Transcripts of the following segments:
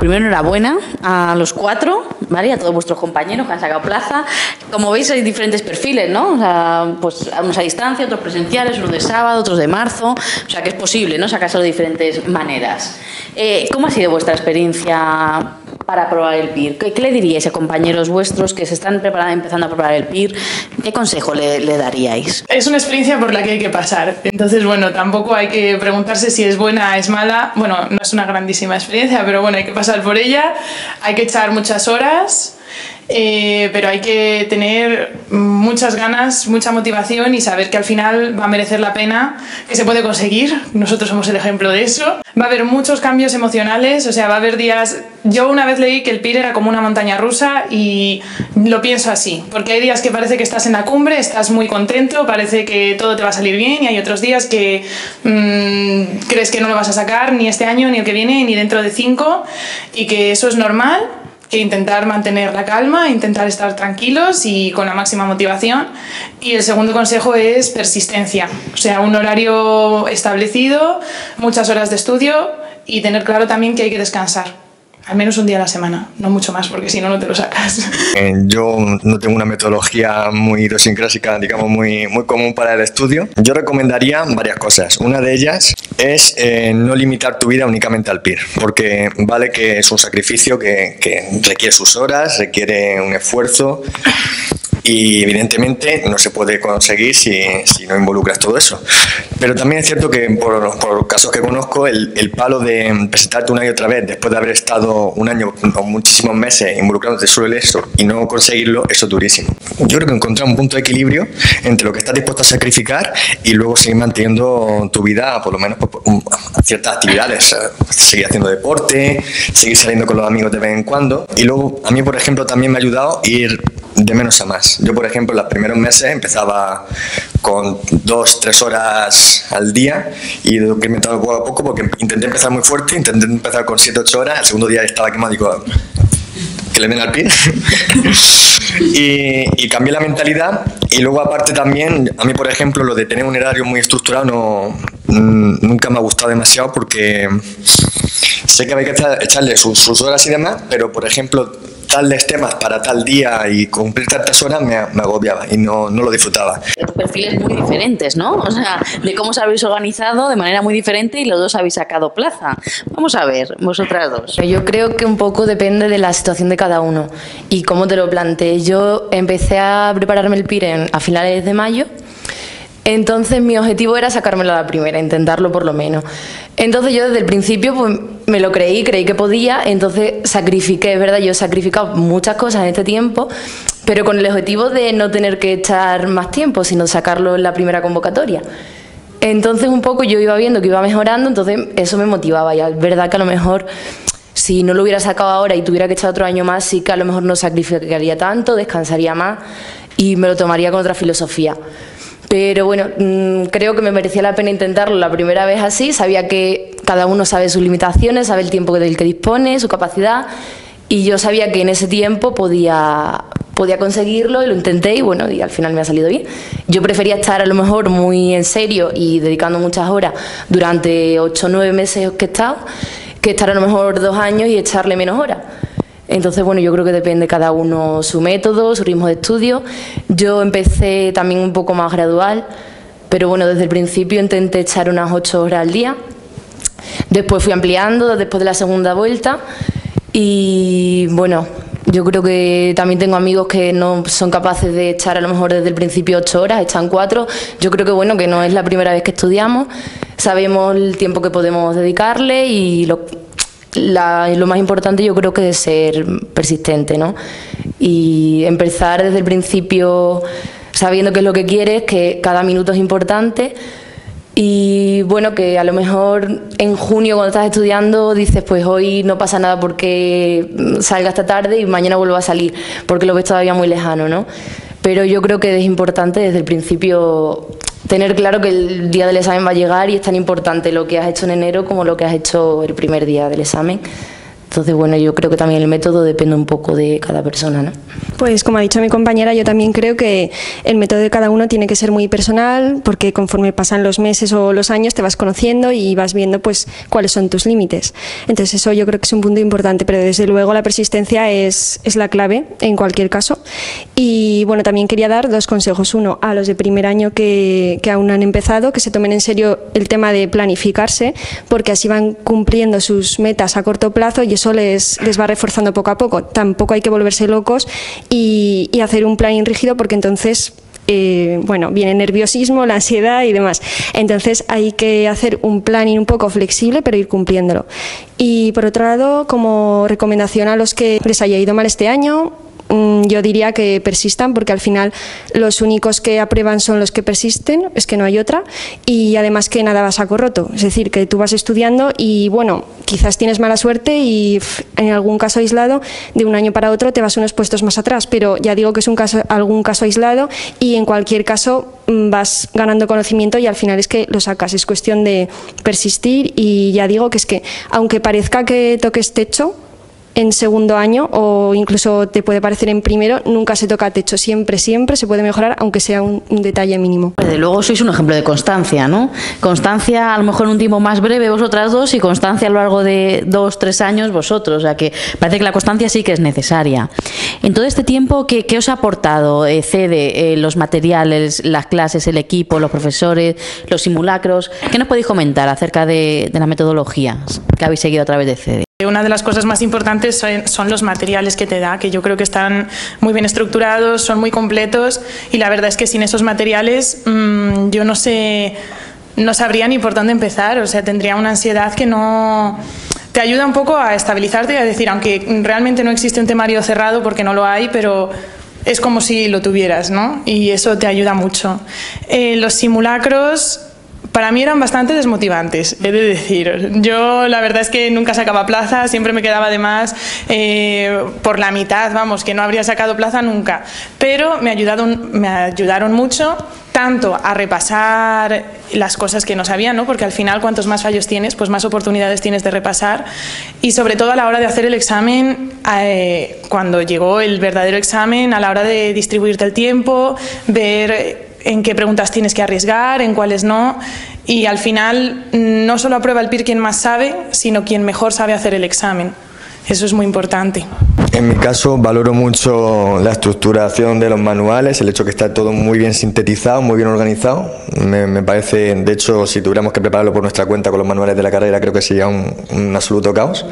primero enhorabuena a los 4, ¿vale? Y a todos vuestros compañeros que han sacado plaza. Como veis hay diferentes perfiles, ¿no? O sea, pues unos a distancia, otros presenciales, unos de sábado, otros de marzo. O sea, que es posible, ¿no? Sacarse de diferentes maneras. ¿Cómo ha sido vuestra experiencia para probar el PIR? ¿Qué le diríais a compañeros vuestros que se están empezando a preparar el PIR? ¿Qué consejo le daríais? Es una experiencia por la que hay que pasar. Entonces, bueno, tampoco hay que preguntarse si es buena, es mala. Bueno, no es una grandísima experiencia, pero bueno, hay que pasar por ella. Hay que echar muchas horas. Pero hay que tener muchas ganas, mucha motivación y saber que al final va a merecer la pena, que se puede conseguir. Nosotros somos el ejemplo de eso. Va a haber muchos cambios emocionales, o sea, va a haber días... Yo una vez leí que el PIR era como una montaña rusa y lo pienso así, porque hay días que parece que estás en la cumbre, estás muy contento, parece que todo te va a salir bien, y hay otros días que crees que no lo vas a sacar ni este año, ni el que viene, ni dentro de 5, y que eso es normal. Que intentar mantener la calma, intentar estar tranquilos y con la máxima motivación. Y el segundo consejo es persistencia, o sea, un horario establecido, muchas horas de estudio y tener claro también que hay que descansar. Al menos un día a la semana, no mucho más, porque si no, no te lo sacas. Yo no tengo una metodología muy idiosincrásica, digamos, muy común para el estudio. Yo recomendaría varias cosas. Una de ellas es no limitar tu vida únicamente al PIR, porque vale que es un sacrificio que requiere sus horas, requiere un esfuerzo y evidentemente no se puede conseguir si no involucras todo eso. Pero también es cierto que por casos que conozco, el palo de presentarte una y otra vez después de haber estado un año o muchísimos meses involucrándote solo en eso y no conseguirlo, eso es durísimo. Yo creo que encontrar un punto de equilibrio entre lo que estás dispuesto a sacrificar y luego seguir manteniendo tu vida, por lo menos a ciertas actividades, seguir haciendo deporte, seguir saliendo con los amigos de vez en cuando. Y luego a mí, por ejemplo, también me ha ayudado ir de menos a más. Yo, por ejemplo, en los primeros meses empezaba con 2-3 horas al día y lo que he inventado poco a poco, porque intenté empezar muy fuerte, intenté empezar con 7-8 horas, el segundo día estaba quemado, digo, que le den al pie. y cambié la mentalidad. Y luego, aparte, también a mí, por ejemplo, lo de tener un horario muy estructurado nunca me ha gustado demasiado, porque sé que hay que echarle sus horas y demás, pero, por ejemplo, tales temas para tal día y cumplir tantas horas me agobiaba y no lo disfrutaba. Perfiles muy diferentes, ¿no? O sea, de cómo os habéis organizado de manera muy diferente y los dos habéis sacado plaza. Vamos a ver, vosotras dos. Yo creo que un poco depende de la situación de cada uno y cómo te lo plantees. Yo empecé a prepararme el PIR a finales de mayo. Entonces mi objetivo era sacármelo a la primera, intentarlo por lo menos. Entonces yo desde el principio pues me lo creí que podía, entonces sacrifiqué, es verdad, yo he sacrificado muchas cosas en este tiempo, pero con el objetivo de no tener que echar más tiempo, sino sacarlo en la primera convocatoria. Entonces un poco yo iba viendo que iba mejorando, entonces eso me motivaba, y es verdad que a lo mejor si no lo hubiera sacado ahora y tuviera que echar otro año más, sí que a lo mejor no sacrificaría tanto, descansaría más y me lo tomaría con otra filosofía. Pero bueno, creo que me merecía la pena intentarlo la primera vez así. Sabía que cada uno sabe sus limitaciones, sabe el tiempo del que dispone, su capacidad, y yo sabía que en ese tiempo podía conseguirlo y lo intenté y bueno, y al final me ha salido bien. Yo prefería estar a lo mejor muy en serio y dedicando muchas horas durante 8 o 9 meses que he estado, que estar a lo mejor 2 años y echarle menos horas. Entonces, bueno, yo creo que depende cada uno su método, su ritmo de estudio. Yo empecé también un poco más gradual, pero bueno, desde el principio intenté echar unas 8 horas al día. Después fui ampliando, después de la segunda vuelta. Y bueno, yo creo que también tengo amigos que no son capaces de echar a lo mejor desde el principio 8 horas, echan 4. Yo creo que bueno, que no es la primera vez que estudiamos, sabemos el tiempo que podemos dedicarle y lo más importante yo creo que es ser persistente, ¿no? Y empezar desde el principio sabiendo qué es lo que quieres, que cada minuto es importante y bueno, que a lo mejor en junio cuando estás estudiando dices pues hoy no pasa nada porque salga esta tarde y mañana vuelvo a salir porque lo ves todavía muy lejano, ¿no? Pero yo creo que es importante desde el principio tener claro que el día del examen va a llegar y es tan importante lo que has hecho en enero como lo que has hecho el primer día del examen. Entonces, bueno, yo creo que también el método depende un poco de cada persona, ¿no? Pues como ha dicho mi compañera, yo también creo que el método de cada uno tiene que ser muy personal, porque conforme pasan los meses o los años te vas conociendo y vas viendo pues cuáles son tus límites. Entonces eso yo creo que es un punto importante, pero desde luego la persistencia es la clave en cualquier caso. Y bueno, también quería dar 2 consejos. Uno, a los de primer año que aún no han empezado, que se tomen en serio el tema de planificarse, porque así van cumpliendo sus metas a corto plazo y eso les va reforzando poco a poco. Tampoco hay que volverse locos y hacer un planning rígido, porque entonces bueno, viene el nerviosismo, la ansiedad y demás. Entonces hay que hacer un planning un poco flexible, pero ir cumpliéndolo. Y por otro lado, como recomendación a los que les haya ido mal este año, yo diría que persistan, porque al final los únicos que aprueban son los que persisten, es que no hay otra, y además que nada va a saco roto, es decir, que tú vas estudiando y bueno, quizás tienes mala suerte y en algún caso aislado de un año para otro te vas unos puestos más atrás, pero ya digo que es algún caso aislado y en cualquier caso vas ganando conocimiento y al final es que lo sacas, es cuestión de persistir. Y ya digo que es que aunque parezca que toques techo en segundo año o incluso te puede parecer en primero, nunca se toca techo, siempre se puede mejorar, aunque sea un detalle mínimo. Desde luego sois un ejemplo de constancia, ¿no? Constancia a lo mejor en un tiempo más breve vosotras dos y constancia a lo largo de 2-3 años vosotros, o sea que parece que la constancia sí que es necesaria. En todo este tiempo, ¿qué os ha aportado CEDE, los materiales, las clases, el equipo, los profesores, los simulacros? ¿Qué nos podéis comentar acerca de la metodología que habéis seguido a través de CEDE? Una de las cosas más importantes son los materiales que te da, que yo creo que están muy bien estructurados, son muy completos y la verdad es que sin esos materiales yo no sabría ni por dónde empezar, o sea, tendría una ansiedad que no... Te ayuda un poco a estabilizarte y a decir, aunque realmente no existe un temario cerrado porque no lo hay, pero es como si lo tuvieras, ¿no? Y eso te ayuda mucho. Los simulacros para mí eran bastante desmotivantes, he de decir. Yo la verdad es que nunca sacaba plaza, siempre me quedaba además por la mitad, vamos, que no habría sacado plaza nunca. Pero me ayudaron mucho, tanto a repasar las cosas que no sabía, ¿no? Porque al final cuantos más fallos tienes, pues más oportunidades tienes de repasar, y sobre todo a la hora de hacer el examen, cuando llegó el verdadero examen, a la hora de distribuirte el tiempo, ver en qué preguntas tienes que arriesgar, en cuáles no, y al final no solo aprueba el PIR quien más sabe, sino quien mejor sabe hacer el examen. Eso es muy importante. En mi caso valoro mucho la estructuración de los manuales, el hecho que está todo muy bien sintetizado, muy bien organizado. Me parece, de hecho, si tuviéramos que prepararlo por nuestra cuenta con los manuales de la carrera, creo que sería un absoluto caos.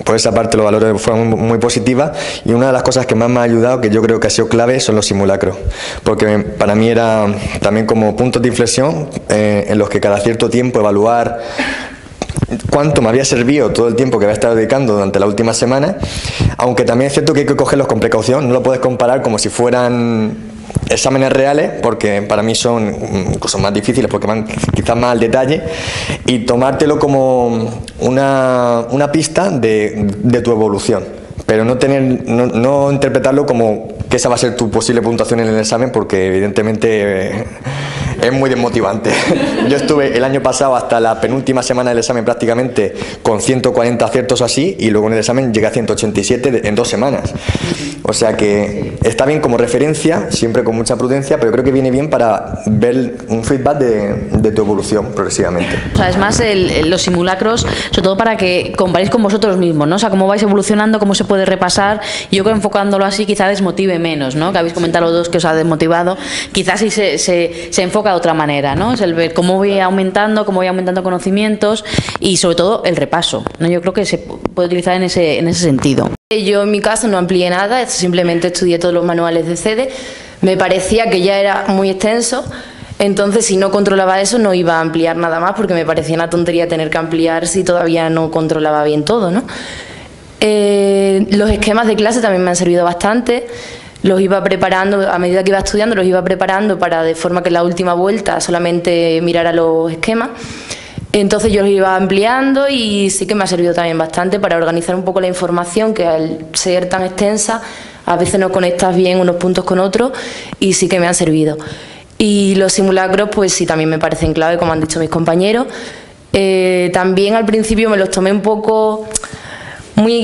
Por esa parte lo valoro de forma muy positiva, y una de las cosas que más me ha ayudado, que yo creo que ha sido clave, son los simulacros, porque para mí era también como puntos de inflexión en los que cada cierto tiempo evaluar cuánto me había servido todo el tiempo que había estado dedicando durante la última semana, aunque también es cierto que hay que cogerlos con precaución, no lo puedes comparar como si fueran exámenes reales, porque para mí son cosas más difíciles porque van quizás más al detalle, y tomártelo como una pista de tu evolución, pero no interpretarlo como que esa va a ser tu posible puntuación en el examen, porque evidentemente es muy desmotivante. Yo estuve el año pasado hasta la penúltima semana del examen prácticamente con 140 aciertos así, y luego en el examen llegué a 187 en 2 semanas. O sea que está bien como referencia, siempre con mucha prudencia, pero creo que viene bien para ver un feedback de tu evolución progresivamente. O sea, es más los simulacros, sobre todo para que comparéis con vosotros mismos, ¿no? O sea, cómo vais evolucionando, cómo se puede repasar, y yo creo que enfocándolo así quizá desmotive menos, ¿no? Que habéis comentado los dos que os ha desmotivado, quizás sí se enfoca de otra manera, ¿no? Es el ver cómo voy aumentando conocimientos y sobre todo el repaso, ¿no? Yo creo que se puede utilizar en ese sentido. Yo en mi caso no amplié nada, simplemente estudié todos los manuales de CEDE, me parecía que ya era muy extenso, entonces si no controlaba eso no iba a ampliar nada más, porque me parecía una tontería tener que ampliar si todavía no controlaba bien todo, ¿no? Los esquemas de clase también me han servido bastante. Los iba preparando, a medida que iba estudiando, los iba preparando para de forma que en la última vuelta solamente mirara los esquemas. Entonces yo los iba ampliando y sí que me ha servido también bastante para organizar un poco la información, que al ser tan extensa a veces no conectas bien unos puntos con otros, y sí que me han servido. Y los simulacros pues sí también me parecen clave, como han dicho mis compañeros. También al principio me los tomé un poco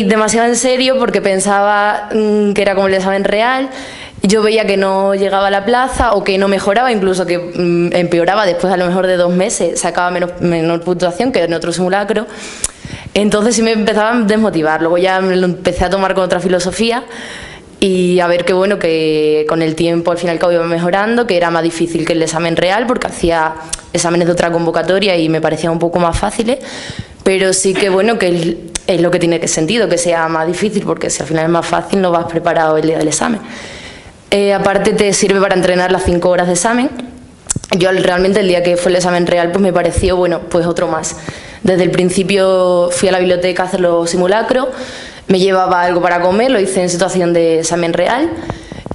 demasiado en serio porque pensaba que era como el examen real. Yo veía que no llegaba a la plaza o que no mejoraba, incluso que empeoraba después a lo mejor de 2 meses, sacaba menor puntuación que en otro simulacro. Entonces sí me empezaba a desmotivar. Luego ya me lo empecé a tomar con otra filosofía y a ver que bueno, que con el tiempo al fin y al cabo iba mejorando, que era más difícil que el examen real porque hacía exámenes de otra convocatoria y me parecían un poco más fáciles, pero sí que bueno, que es lo que tiene sentido, que sea más difícil, porque si al final es más fácil no vas preparado el día del examen. Aparte te sirve para entrenar las 5 horas de examen. Yo realmente el día que fue el examen real pues me pareció, bueno, pues otro más. Desde el principio fui a la biblioteca a hacer los simulacros, me llevaba algo para comer, lo hice en situación de examen real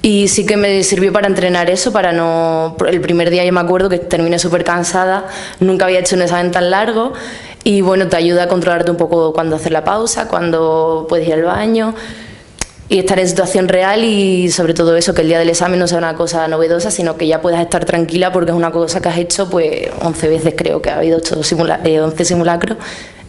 y sí que me sirvió para entrenar eso, para no... El primer día yo me acuerdo que terminé súper cansada, nunca había hecho un examen tan largo y bueno, te ayuda a controlarte un poco cuando hacer la pausa, cuando puedes ir al baño y estar en situación real y sobre todo eso, que el día del examen no sea una cosa novedosa, sino que ya puedas estar tranquila porque es una cosa que has hecho pues 11 veces, creo que ha habido 11 simulacros,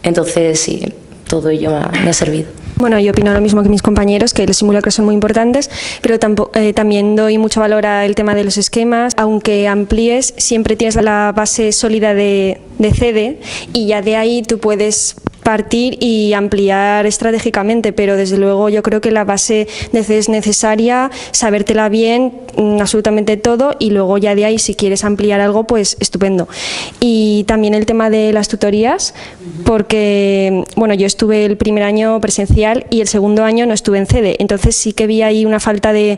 entonces sí, todo ello me ha servido. Bueno, yo opino lo mismo que mis compañeros, que los simulacros son muy importantes, pero también doy mucho valor al tema de los esquemas. Aunque amplíes, siempre tienes la base sólida de CD y ya de ahí tú puedes partir y ampliar estratégicamente, pero desde luego yo creo que la base es necesaria, sabértela bien, absolutamente todo, y luego ya de ahí si quieres ampliar algo, pues estupendo. Y también el tema de las tutorías, porque bueno, yo estuve el primer año presencial y el segundo año no estuve en CD, entonces sí que vi ahí una falta de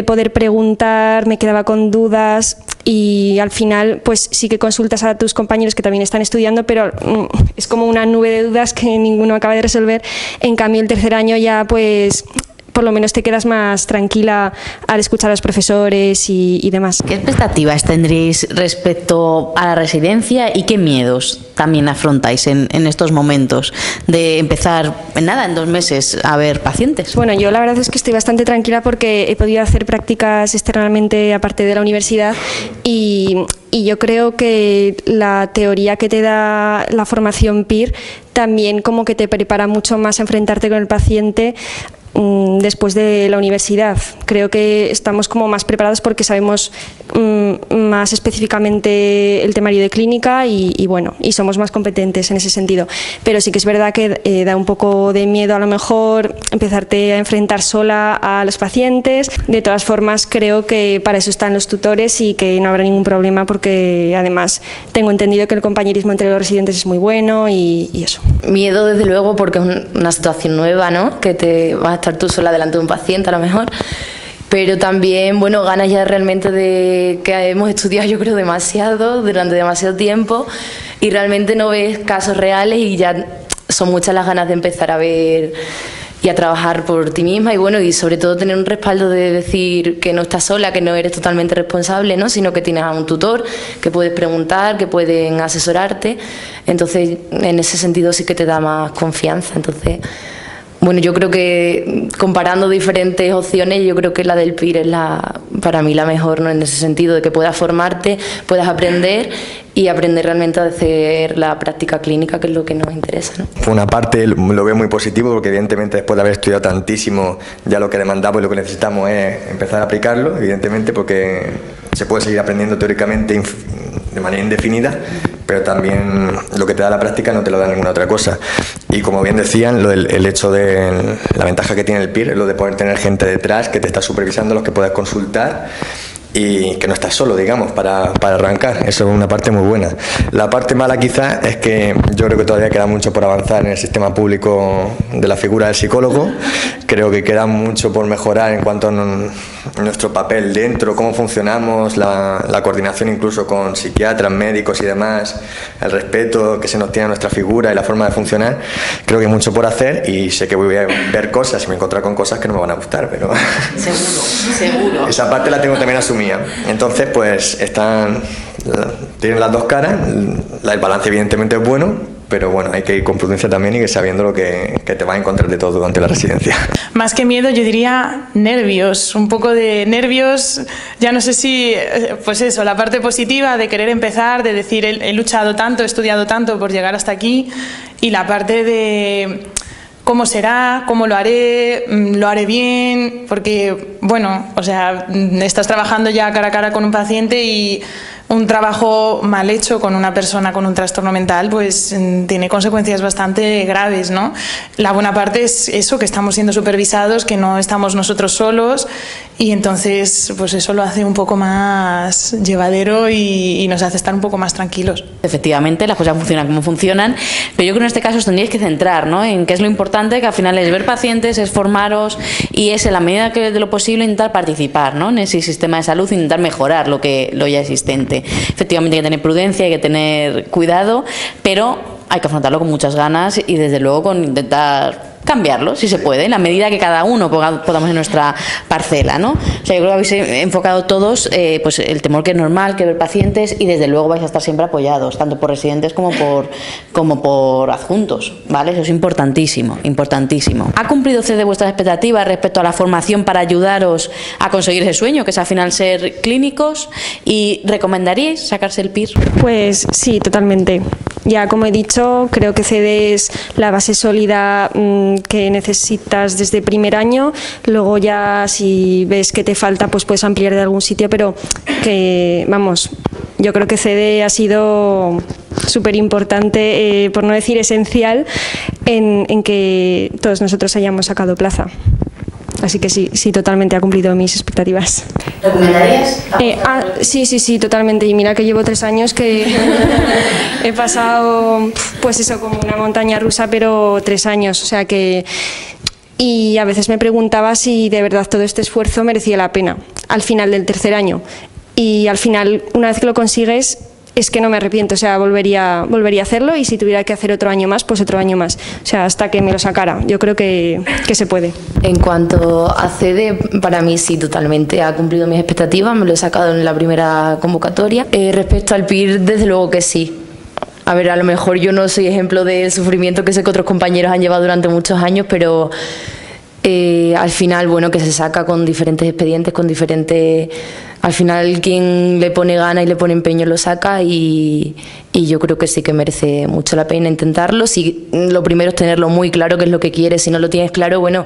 poder preguntar, me quedaba con dudas y al final pues sí que consultas a tus compañeros que también están estudiando, pero es como una nube de dudas que ninguno acaba de resolver. En cambio el tercer año ya pues por lo menos te quedas más tranquila al escuchar a los profesores y demás. ¿Qué expectativas tendréis respecto a la residencia y qué miedos también afrontáis en estos momentos de empezar en 2 meses a ver pacientes? Bueno, yo la verdad es que estoy bastante tranquila porque he podido hacer prácticas externamente aparte de la universidad y yo creo que la teoría que te da la formación PIR también como que te prepara mucho más a enfrentarte con el paciente después de la universidad. Creo que estamos como más preparados porque sabemos más específicamente el temario de clínica y bueno, y somos más competentes en ese sentido. Pero sí que es verdad que da un poco de miedo a lo mejor empezarte a enfrentar sola a los pacientes. De todas formas, creo que para eso están los tutores y que no habrá ningún problema porque además tengo entendido que el compañerismo entre los residentes es muy bueno y eso. Miedo desde luego porque es una situación nueva, ¿no? Que te vas a estar tú sola delante de un paciente a lo mejor, pero también, bueno, ganas ya realmente de que hemos estudiado yo creo demasiado, durante demasiado tiempo y realmente no ves casos reales y ya son muchas las ganas de empezar a ver y a trabajar por ti misma y bueno, y sobre todo tener un respaldo de decir que no estás sola, que no eres totalmente responsable, ¿no? Sino que tienes a un tutor, que puedes preguntar, que pueden asesorarte, entonces en ese sentido sí que te da más confianza, entonces... Bueno, yo creo que comparando diferentes opciones, yo creo que la del PIR es para mí la mejor, ¿no? En ese sentido de que puedas formarte, puedas aprender y aprender realmente a hacer la práctica clínica, que es lo que nos interesa, ¿no? Por una parte lo veo muy positivo porque evidentemente después de haber estudiado tantísimo ya lo que demandamos y lo que necesitamos es empezar a aplicarlo, evidentemente porque se puede seguir aprendiendo teóricamente de manera indefinida, pero también lo que te da la práctica no te lo da ninguna otra cosa. Y como bien decían, el hecho de la ventaja que tiene el PIR es lo de poder tener gente detrás que te está supervisando, los que puedas consultar y que no estás solo, digamos, para arrancar. Eso es una parte muy buena. La parte mala quizás es que yo creo que todavía queda mucho por avanzar en el sistema público de la figura del psicólogo. Creo que queda mucho por mejorar en cuanto a nuestro papel dentro, cómo funcionamos, la coordinación incluso con psiquiatras, médicos y demás, el respeto que se nos tiene a nuestra figura y la forma de funcionar. Creo que hay mucho por hacer y sé que voy a ver cosas y me encontrar con cosas que no me van a gustar, pero Seguro. Esa parte la tengo también asumida. Entonces, pues tienen las dos caras. El balance evidentemente es bueno, pero bueno, hay que ir con prudencia también y que sabiendo lo que te va a encontrar de todo durante la residencia. Más que miedo, yo diría nervios, un poco de nervios, ya no sé si, pues eso, la parte positiva de querer empezar, de decir he luchado tanto, he estudiado tanto por llegar hasta aquí, y la parte de cómo será, cómo lo haré bien, porque, bueno, o sea, estás trabajando ya cara a cara con un paciente y un trabajo mal hecho con una persona con un trastorno mental pues tiene consecuencias bastante graves, ¿no? La buena parte es eso, que estamos siendo supervisados, que no estamos nosotros solos y entonces pues eso lo hace un poco más llevadero y nos hace estar un poco más tranquilos. Efectivamente, las cosas funcionan como funcionan, pero yo creo que en este caso os tendríais que centrar, ¿no?, en qué es lo importante, que al final es ver pacientes, es formaros y es en la medida que de lo posible intentar participar, ¿no?, en ese sistema de salud, intentar mejorar lo ya existente. Efectivamente hay que tener prudencia, hay que tener cuidado, pero hay que afrontarlo con muchas ganas y desde luego con intentar cambiarlo, si se puede, en la medida que cada uno podamos en nuestra parcela, ¿no? O sea, yo creo que habéis enfocado todos pues el temor que es normal, que ver pacientes y desde luego vais a estar siempre apoyados, tanto por residentes como por adjuntos, ¿vale? Eso es importantísimo, importantísimo. ¿Ha cumplido CEDE vuestras expectativas respecto a la formación para ayudaros a conseguir ese sueño, que es al final ser clínicos? ¿Y recomendaríais sacarse el PIR? Pues sí, totalmente. Ya como he dicho, creo que CEDE es la base sólida que necesitas desde primer año. Luego ya si ves que te falta pues puedes ampliar de algún sitio, pero que vamos, yo creo que CEDE ha sido súper importante, por no decir esencial, en que todos nosotros hayamos sacado plaza. Así que sí, totalmente ha cumplido mis expectativas. ¿Recomendarías? Sí, totalmente. Y mira que llevo 3 años que he pasado, pues eso, como una montaña rusa, pero 3 años. O sea que... Y a veces me preguntaba si de verdad todo este esfuerzo merecía la pena al final del 3er año. Y al final, una vez que lo consigues, es que no me arrepiento, o sea, volvería a hacerlo y si tuviera que hacer otro año más, pues otro año más. O sea, hasta que me lo sacara. Yo creo que se puede. En cuanto a CEDE, para mí sí, totalmente. Ha cumplido mis expectativas, me lo he sacado en la primera convocatoria. Respecto al PIR, desde luego que sí. A ver, a lo mejor yo no soy ejemplo del sufrimiento que sé que otros compañeros han llevado durante muchos años, pero al final, bueno, que se saca con diferentes expedientes, con diferentes... Al final quien le pone gana y le pone empeño lo saca y yo creo que sí que merece mucho la pena intentarlo. Si lo primero es tenerlo muy claro qué es lo que quieres. Si no lo tienes claro, bueno,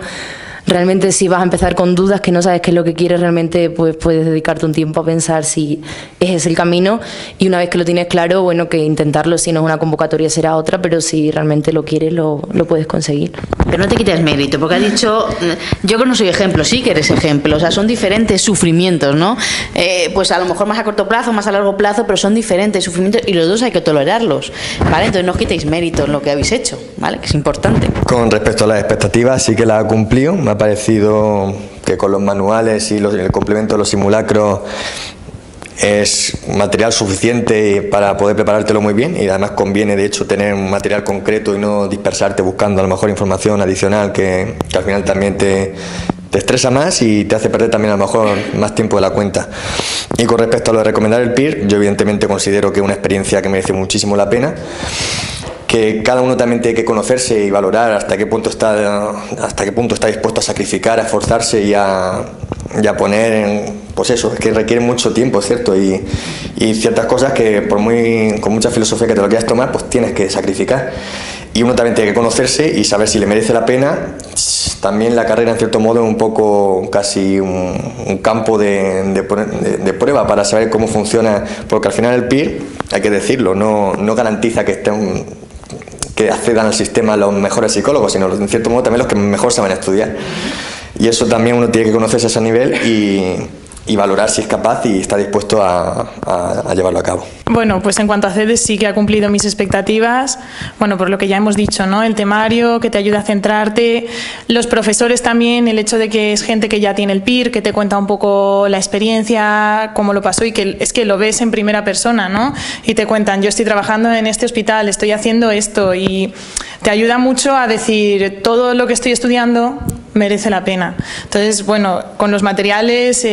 realmente si vas a empezar con dudas que no sabes qué es lo que quieres, realmente pues puedes dedicarte un tiempo a pensar si ese es el camino y una vez que lo tienes claro, bueno, que intentarlo. Si no es una convocatoria será otra, pero si realmente lo quieres lo puedes conseguir. Pero no te quites mérito, porque has dicho, yo que no soy ejemplo, sí que eres ejemplo, o sea, son diferentes sufrimientos, ¿no? Pues a lo mejor más a corto plazo, más a largo plazo, pero son diferentes sufrimientos y los dos hay que tolerarlos, ¿vale? Entonces no os quitéis mérito en lo que habéis hecho, ¿vale? Que es importante. Con respecto a las expectativas, sí que las ha cumplido. Me ha parecido que con los manuales y el complemento de los simulacros es material suficiente para poder preparártelo muy bien y además conviene de hecho tener un material concreto y no dispersarte buscando a lo mejor información adicional que al final también te estresa más y te hace perder también a lo mejor más tiempo de la cuenta. Y con respecto a lo de recomendar el PIR, yo evidentemente considero que es una experiencia que merece muchísimo la pena, que cada uno también tiene que conocerse y valorar hasta qué punto está dispuesto a sacrificar, a esforzarse y a poner en, pues eso, es que requiere mucho tiempo, ¿cierto? Y ciertas cosas que con mucha filosofía que te lo quieras tomar, pues tienes que sacrificar. Y uno también tiene que conocerse y saber si le merece la pena. También la carrera en cierto modo es un poco casi un campo de prueba para saber cómo funciona, porque al final el PIR, hay que decirlo, no garantiza que accedan al sistema los mejores psicólogos, sino en cierto modo también los que mejor saben estudiar. Y eso también uno tiene que conocerse a ese nivel y valorar si es capaz y está dispuesto a llevarlo a cabo. Bueno, pues en cuanto a CEDE sí que ha cumplido mis expectativas, bueno, por lo que ya hemos dicho, ¿no? El temario que te ayuda a centrarte, los profesores también, el hecho de que es gente que ya tiene el PIR, que te cuenta un poco la experiencia, cómo lo pasó y que es que lo ves en primera persona, ¿no? Y te cuentan, yo estoy trabajando en este hospital, estoy haciendo esto y te ayuda mucho a decir, todo lo que estoy estudiando merece la pena. Entonces, bueno, con los materiales,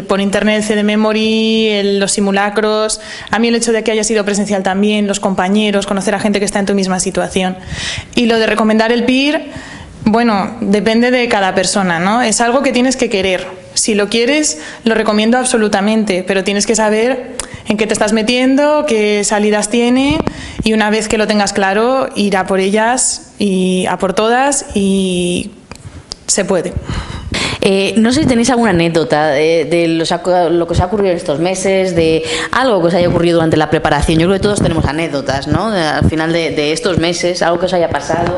por internet, el CD Memory, los simulacros, a mí el hecho de que haya sido presencial también, los compañeros, conocer a gente que está en tu misma situación. Y lo de recomendar el PIR, bueno, depende de cada persona, ¿no? Es algo que tienes que querer. Si lo quieres, lo recomiendo absolutamente, pero tienes que saber en qué te estás metiendo, qué salidas tiene, y una vez que lo tengas claro, ir a por ellas y a por todas, y se puede. No sé si tenéis alguna anécdota de lo que os ha ocurrido en estos meses, de algo que os haya ocurrido durante la preparación. Yo creo que todos tenemos anécdotas, ¿no? Al final de estos meses, algo que os haya pasado.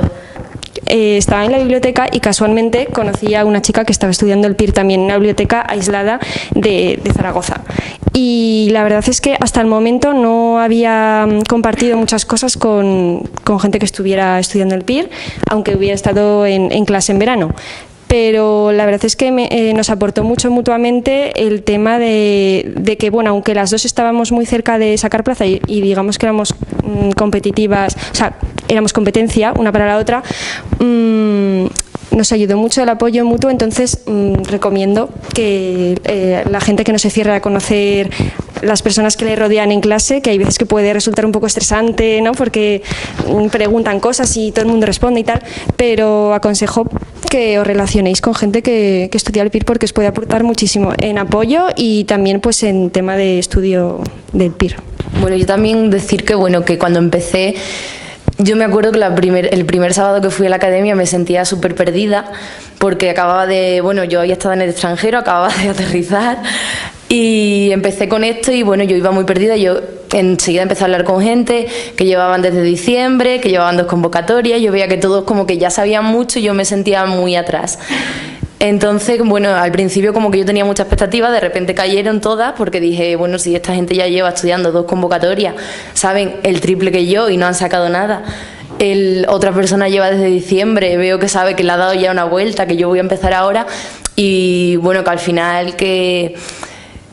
Estaba en la biblioteca y casualmente conocí a una chica que estaba estudiando el PIR también en una biblioteca aislada de Zaragoza. Y la verdad es que hasta el momento no había compartido muchas cosas con gente que estuviera estudiando el PIR, aunque hubiera estado en clase en verano. Pero la verdad es que nos aportó mucho mutuamente el tema de que, bueno, aunque las dos estábamos muy cerca de sacar plaza y digamos que éramos competitivas, o sea, éramos competencia una para la otra, nos ayudó mucho el apoyo mutuo. Entonces recomiendo que la gente que no se cierre a conocer las personas que le rodean en clase, que hay veces que puede resultar un poco estresante, ¿no? Porque preguntan cosas y todo el mundo responde y tal, pero aconsejo que os relacionéis con gente que estudia el PIR, porque os puede aportar muchísimo en apoyo y también pues en tema de estudio del PIR. Bueno, yo también decir que, bueno, que cuando empecé, yo me acuerdo que el primer sábado que fui a la academia me sentía súper perdida, porque acababa de, bueno, yo había estado en el extranjero, acababa de aterrizar y empecé con esto y bueno, yo iba muy perdida. Yo enseguida empecé a hablar con gente que llevaban desde diciembre, que llevaban 2 convocatorias, yo veía que todos como que ya sabían mucho y yo me sentía muy atrás. Entonces, bueno, al principio como que yo tenía mucha expectativa, de repente cayeron todas, porque dije, bueno, si esta gente ya lleva estudiando 2 convocatorias, saben el triple que yo y no han sacado nada. Otra persona lleva desde diciembre, veo que sabe que le ha dado ya una vuelta, que yo voy a empezar ahora, y bueno, que al final que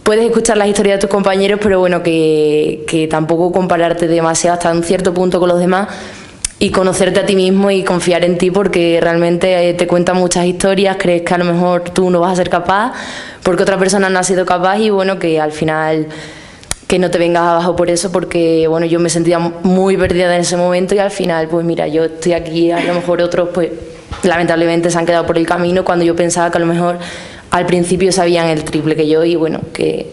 puedes escuchar las historias de tus compañeros, pero bueno, que tampoco compararte demasiado hasta un cierto punto con los demás, y conocerte a ti mismo y confiar en ti, porque realmente te cuentan muchas historias, crees que a lo mejor tú no vas a ser capaz porque otra persona no ha sido capaz, y bueno, que al final que no te vengas abajo por eso, porque bueno, yo me sentía muy perdida en ese momento y al final pues mira, yo estoy aquí, a lo mejor otros pues lamentablemente se han quedado por el camino cuando yo pensaba que a lo mejor al principio sabían el triple que yo, y bueno, que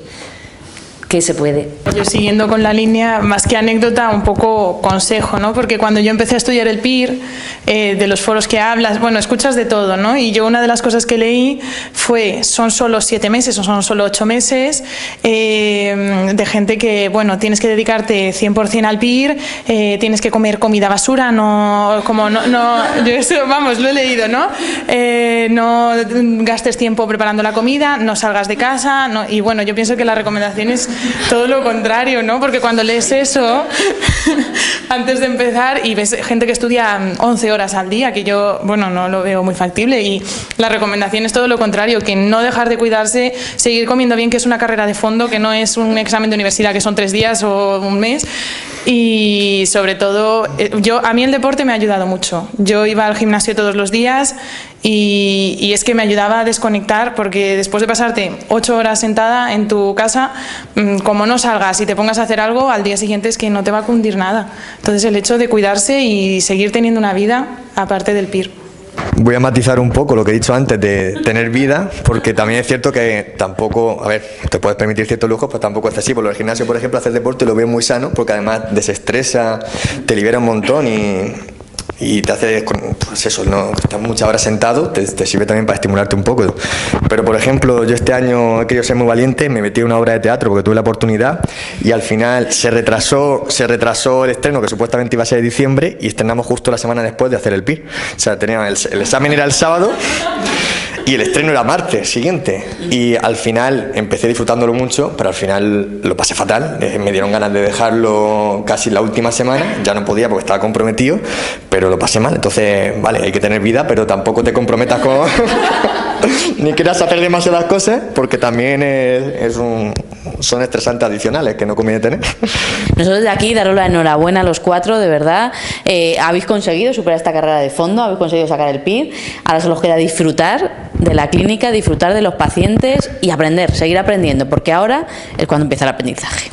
se puede. Yo siguiendo con la línea, más que anécdota, un poco consejo, ¿no? Porque cuando yo empecé a estudiar el PIR, de los foros que hablas, bueno, escuchas de todo, ¿no? Y yo una de las cosas que leí fue, son solo 7 meses o son solo 8 meses, de gente que, bueno, tienes que dedicarte 100% al PIR, tienes que comer comida basura, yo eso, vamos, lo he leído, ¿no? No gastes tiempo preparando la comida, no salgas de casa, no, y bueno, yo pienso que la recomendación es todo lo contrario, ¿no? Porque cuando lees eso antes de empezar y ves gente que estudia 11 horas al día, que yo, bueno, no lo veo muy factible, y la recomendación es todo lo contrario, que no dejar de cuidarse, seguir comiendo bien, que es una carrera de fondo, que no es un examen de universidad que son 3 días o un mes. Y sobre todo, a mí el deporte me ha ayudado mucho. Yo iba al gimnasio todos los días y es que me ayudaba a desconectar, porque después de pasarte 8 horas sentada en tu casa, como no salgas y te pongas a hacer algo, al día siguiente es que no te va a cundir nada. Entonces el hecho de cuidarse y seguir teniendo una vida aparte del PIR. Voy a matizar un poco lo que he dicho antes de tener vida, porque también es cierto que tampoco, a ver, te puedes permitir ciertos lujos, pero tampoco es excesivo. Lo del gimnasio, por ejemplo, hacer deporte lo veo muy sano, porque además desestresa, te libera un montón y te hace, pues eso, no estás muchas horas sentado, te sirve también para estimularte un poco. Pero por ejemplo, yo este año he querido ser muy valiente, me metí en una obra de teatro porque tuve la oportunidad, y al final se retrasó el estreno, que supuestamente iba a ser de diciembre, y estrenamos justo la semana después de hacer el PIR. O sea, el examen era el sábado y el estreno era martes siguiente, y al final empecé disfrutándolo mucho, pero al final lo pasé fatal. Me dieron ganas de dejarlo casi la última semana, ya no podía porque estaba comprometido, pero lo pasé mal. Entonces, vale, hay que tener vida, pero tampoco te comprometas con ni quieras hacer demasiadas cosas, porque también son estresantes adicionales que no conviene tener. Nosotros de aquí daros la enhorabuena a los 4, de verdad. Habéis conseguido superar esta carrera de fondo, habéis conseguido sacar el PIR. Ahora solo os queda disfrutar de la clínica, disfrutar de los pacientes y aprender, seguir aprendiendo, porque ahora es cuando empieza el aprendizaje.